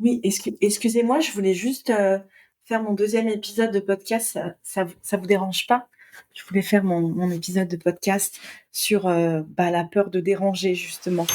Oui, excusez-moi, je voulais juste faire mon deuxième épisode de podcast. Ça vous dérange pas? Je voulais faire mon épisode de podcast sur la peur de déranger, justement.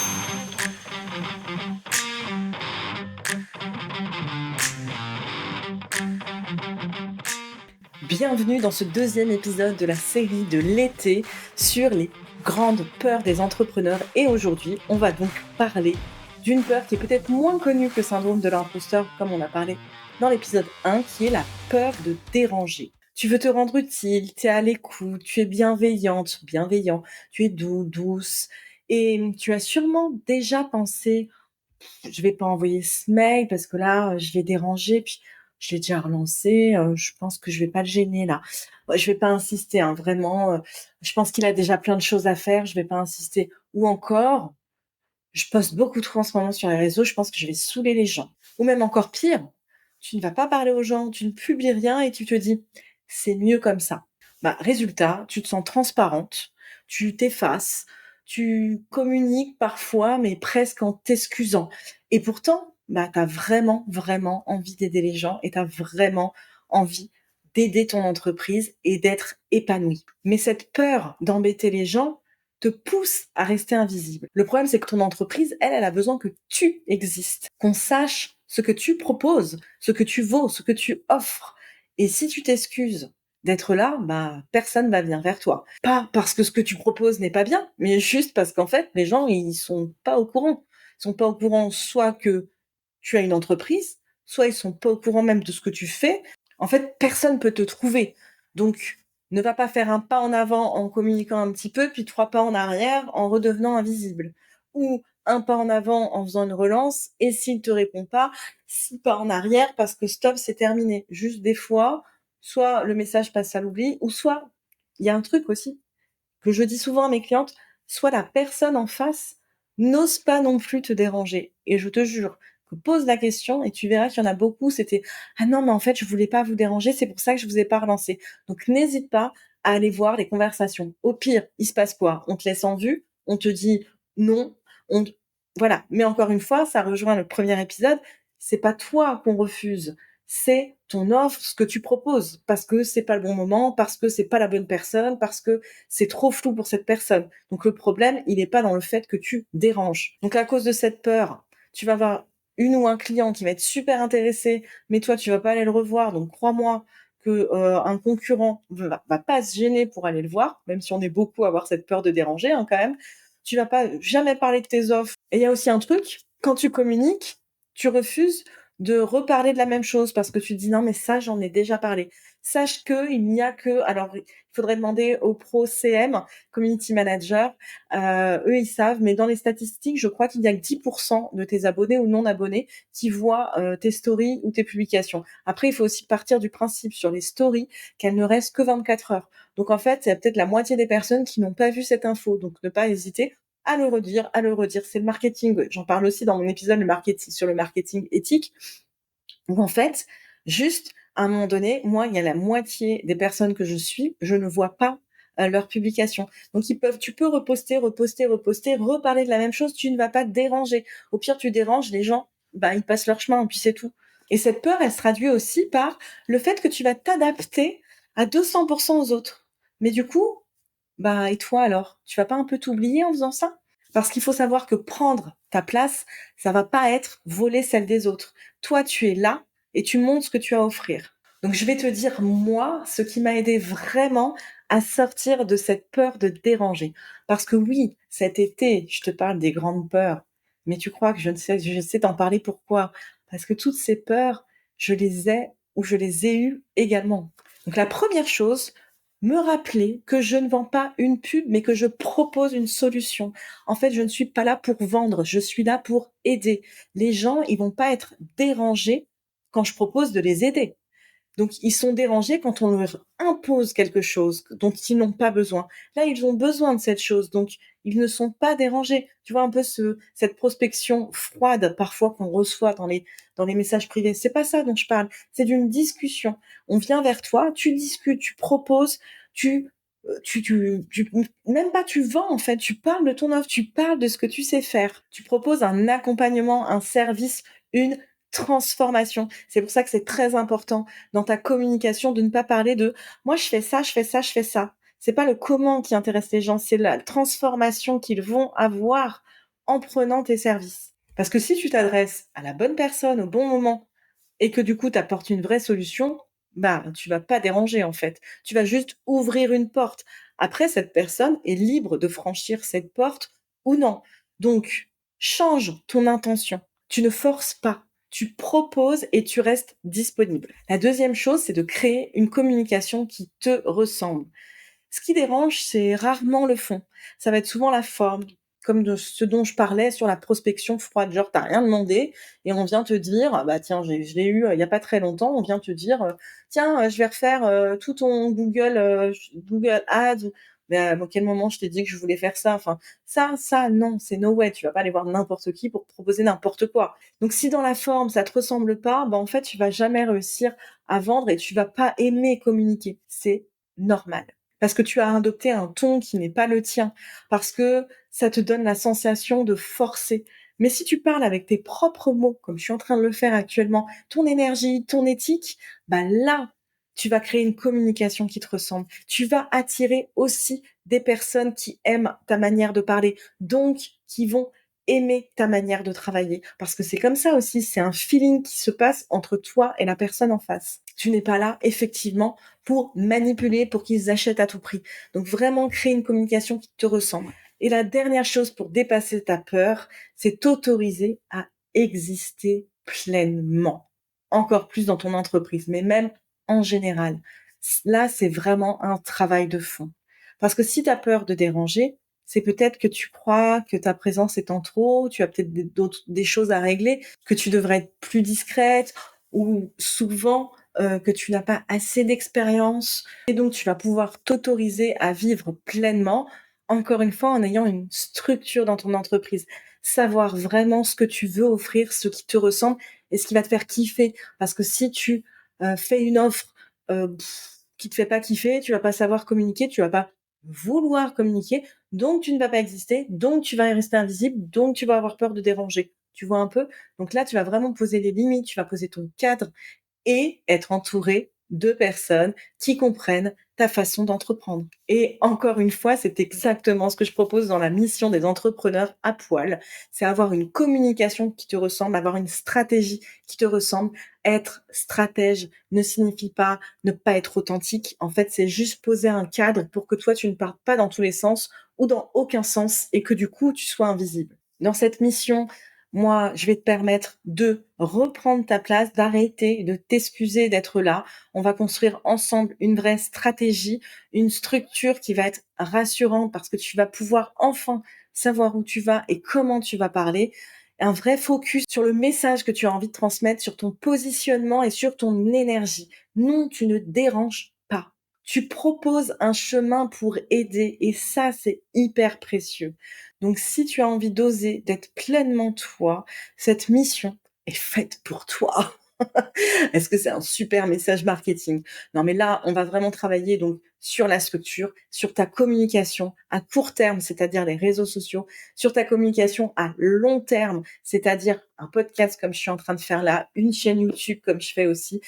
Bienvenue dans ce deuxième épisode de la série de l'été sur les grandes peurs des entrepreneurs. Et aujourd'hui, on va donc parler d'une peur qui est peut-être moins connue que le syndrome de l'imposteur, comme on a parlé dans l'épisode 1, qui est la peur de déranger. Tu veux te rendre utile, tu es à l'écoute, tu es bienveillante, bienveillant, tu es doux, douce, et tu as sûrement déjà pensé je vais pas envoyer ce mail parce que là, je vais déranger, puis je l'ai déjà relancé, je pense que je vais pas le gêner là. Ouais, je vais pas insister, hein, vraiment, je pense qu'il a déjà plein de choses à faire, je vais pas insister. Ou encore, je poste beaucoup trop en ce moment sur les réseaux, je pense que je vais saouler les gens. Ou même encore pire, tu ne vas pas parler aux gens, tu ne publies rien et tu te dis: «C'est mieux comme ça». Résultat, tu te sens transparente, tu t'effaces, tu communiques parfois, mais presque en t'excusant. Et pourtant, tu as vraiment, vraiment envie d'aider les gens et tu as vraiment envie d'aider ton entreprise et d'être épanouie. Mais cette peur d'embêter les gens te pousse à rester invisible. Le problème, c'est que ton entreprise, elle a besoin que tu existes, qu'on sache ce que tu proposes, ce que tu vaux, ce que tu offres. Et si tu t'excuses d'être là, personne va venir vers toi. Pas parce que ce que tu proposes n'est pas bien, mais juste parce qu'en fait, les gens, ils sont pas au courant. Ils sont pas au courant soit que tu as une entreprise, soit ils sont pas au courant même de ce que tu fais. En fait, personne peut te trouver. Donc, ne va pas faire un pas en avant en communiquant un petit peu, puis 3 pas en arrière en redevenant invisible. Ou un pas en avant en faisant une relance, et s'il te répond pas, 6 pas en arrière parce que stop, c'est terminé. Juste des fois, soit le message passe à l'oubli, ou soit il y a un truc aussi que je dis souvent à mes clientes, soit la personne en face n'ose pas non plus te déranger. Et je te jure que pose la question et tu verras qu'il y en a beaucoup, c'était «Ah non, mais en fait, je voulais pas vous déranger, c'est pour ça que je vous ai pas relancé». Donc n'hésite pas à aller voir les conversations. Au pire, il se passe quoi? On te laisse en vue, on te dit non, on t voilà. Mais encore une fois, ça rejoint le premier épisode, c'est pas toi qu'on refuse, c'est ton offre, ce que tu proposes, parce que c'est pas le bon moment, parce que c'est pas la bonne personne, parce que c'est trop flou pour cette personne. Donc le problème, il est pas dans le fait que tu déranges. Donc à cause de cette peur, tu vas avoir une ou un client qui va être super intéressé, mais toi tu vas pas aller le revoir. Donc crois-moi que un concurrent va pas se gêner pour aller le voir, même si on est beaucoup à avoir cette peur de déranger, hein, quand même. Tu vas pas jamais parler de tes offres. Et il y a aussi un truc, quand tu communiques, tu refuses de reparler de la même chose parce que tu te dis non mais ça j'en ai déjà parlé. Sache que il n'y a que alors il faudrait demander aux pros CM, community manager, eux ils savent, mais dans les statistiques, je crois qu'il y a que 10% de tes abonnés ou non abonnés qui voient tes stories ou tes publications. Après, il faut aussi partir du principe sur les stories qu'elles ne restent que 24 heures. Donc en fait, il y a peut-être la moitié des personnes qui n'ont pas vu cette info. Donc ne pas hésiter à le redire, à le redire. C'est le marketing. J'en parle aussi dans mon épisode le marketing, sur le marketing éthique, où en fait, juste à un moment donné, moi, il y a la moitié des personnes que je suis, je ne vois pas leurs publications. Donc tu peux reposter, reposter, reposter, reparler de la même chose, tu ne vas pas te déranger. Au pire, tu déranges, les gens, ils passent leur chemin, puis c'est tout. Et cette peur, elle se traduit aussi par le fait que tu vas t'adapter à 200% aux autres. Mais du coup, et toi alors? Tu vas pas un peu t'oublier en faisant ça? Parce qu'il faut savoir que prendre ta place, ça va pas être voler celle des autres. Toi, tu es là et tu montres ce que tu as à offrir. Donc, je vais te dire, moi, ce qui m'a aidé vraiment à sortir de cette peur de déranger. Parce que oui, cet été, je te parle des grandes peurs. Mais tu crois que je sais t'en parler pourquoi? Parce que toutes ces peurs, je les ai ou je les ai eues également. Donc, la première chose, me rappeler que je ne vends pas une pub, mais que je propose une solution. En fait, je ne suis pas là pour vendre, je suis là pour aider. Les gens, ils vont pas être dérangés quand je propose de les aider. Donc, ils sont dérangés quand on leur impose quelque chose dont ils n'ont pas besoin. Là, ils ont besoin de cette chose, donc ils ne sont pas dérangés. Tu vois un peu cette prospection froide parfois qu'on reçoit dans les messages privés. C'est pas ça dont je parle. C'est d'une discussion. On vient vers toi, tu discutes, tu proposes, même pas tu vends en fait, tu parles de ton offre, tu parles de ce que tu sais faire. Tu proposes un accompagnement, un service, une transformation. C'est pour ça que c'est très important dans ta communication de ne pas parler de moi je fais ça, je fais ça, je fais ça. C'est pas le comment qui intéresse les gens, c'est la transformation qu'ils vont avoir en prenant tes services. Parce que si tu t'adresses à la bonne personne au bon moment et que du coup tu apportes une vraie solution, bah tu vas pas déranger en fait. Tu vas juste ouvrir une porte. Après, cette personne est libre de franchir cette porte ou non. Donc, change ton intention. Tu ne forces pas. Tu proposes et tu restes disponible. La deuxième chose, c'est de créer une communication qui te ressemble. Ce qui dérange, c'est rarement le fond. Ça va être souvent la forme, comme de ce dont je parlais sur la prospection froide. Genre, t'as rien demandé et on vient te dire, ah bah tiens, je l'ai eu il y a pas très longtemps, on vient te dire, tiens, je vais refaire tout ton Google Ads. Mais à quel moment je t'ai dit que je voulais faire ça? Enfin, ça, non, c'est no way. Tu vas pas aller voir n'importe qui pour te proposer n'importe quoi. Donc, si dans la forme ça te ressemble pas, bah en fait, tu vas jamais réussir à vendre et tu vas pas aimer communiquer. C'est normal. Parce que tu as adopté un ton qui n'est pas le tien, parce que ça te donne la sensation de forcer. Mais si tu parles avec tes propres mots, comme je suis en train de le faire actuellement, ton énergie, ton éthique, bah là, tu vas créer une communication qui te ressemble. Tu vas attirer aussi des personnes qui aiment ta manière de parler, donc qui vont aimer ta manière de travailler. Parce que c'est comme ça aussi, c'est un feeling qui se passe entre toi et la personne en face. Tu n'es pas là, effectivement, pour manipuler, pour qu'ils achètent à tout prix. Donc vraiment créer une communication qui te ressemble. Et la dernière chose pour dépasser ta peur, c'est t'autoriser à exister pleinement. Encore plus dans ton entreprise, mais même en général. Là, c'est vraiment un travail de fond. Parce que si tu as peur de déranger, c'est peut-être que tu crois que ta présence est en trop, tu as peut-être des choses à régler, que tu devrais être plus discrète, ou souvent que tu n'as pas assez d'expérience. Et donc, tu vas pouvoir t'autoriser à vivre pleinement, encore une fois, en ayant une structure dans ton entreprise. Savoir vraiment ce que tu veux offrir, ce qui te ressemble et ce qui va te faire kiffer. Parce que si tu fais une offre qui te fait pas kiffer, tu vas pas savoir communiquer, tu vas pas vouloir communiquer, donc tu ne vas pas exister, donc tu vas rester invisible, donc tu vas avoir peur de déranger. Tu vois un peu? Donc là, tu vas vraiment poser les limites, tu vas poser ton cadre et être entouré de personnes qui comprennent ta façon d'entreprendre. Et encore une fois, c'est exactement ce que je propose dans la mission des entrepreneurs à poil. C'est avoir une communication qui te ressemble, avoir une stratégie qui te ressemble. Être stratège ne signifie pas ne pas être authentique. En fait, c'est juste poser un cadre pour que toi, tu ne partes pas dans tous les sens ou dans aucun sens et que du coup, tu sois invisible. Dans cette mission, moi, je vais te permettre de reprendre ta place, d'arrêter de t'excuser d'être là. On va construire ensemble une vraie stratégie, une structure qui va être rassurante parce que tu vas pouvoir enfin savoir où tu vas et comment tu vas parler. Un vrai focus sur le message que tu as envie de transmettre, sur ton positionnement et sur ton énergie. Non, tu ne déranges pas. Tu proposes un chemin pour aider et ça, c'est hyper précieux. Donc, si tu as envie d'oser, d'être pleinement toi, cette mission est faite pour toi. Est-ce que c'est un super message marketing? Non, mais là, on va vraiment travailler donc sur la structure, sur ta communication à court terme, c'est-à-dire les réseaux sociaux, sur ta communication à long terme, c'est-à-dire un podcast comme je suis en train de faire là, une chaîne YouTube comme je fais aussi.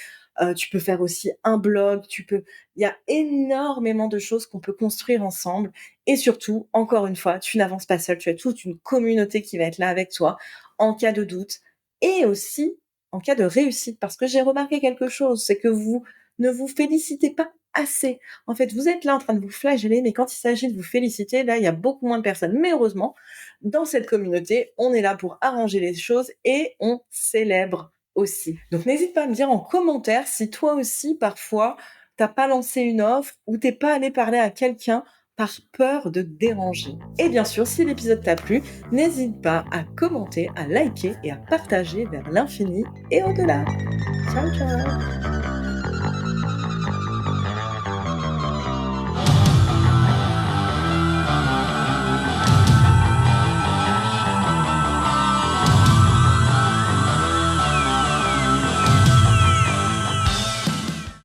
Tu peux faire aussi un blog, il y a énormément de choses qu'on peut construire ensemble. Et surtout, encore une fois, tu n'avances pas seul, tu as toute une communauté qui va être là avec toi en cas de doute et aussi en cas de réussite. Parce que j'ai remarqué quelque chose, c'est que vous ne vous félicitez pas assez. En fait, vous êtes là en train de vous flageller, mais quand il s'agit de vous féliciter, là, il y a beaucoup moins de personnes. Mais heureusement, dans cette communauté, on est là pour arranger les choses et on célèbre aussi. Donc, n'hésite pas à me dire en commentaire si toi aussi, parfois, t'as pas lancé une offre ou t'es pas allé parler à quelqu'un par peur de déranger. Et bien sûr, si l'épisode t'a plu, n'hésite pas à commenter, à liker et à partager vers l'infini et au-delà. Ciao, ciao!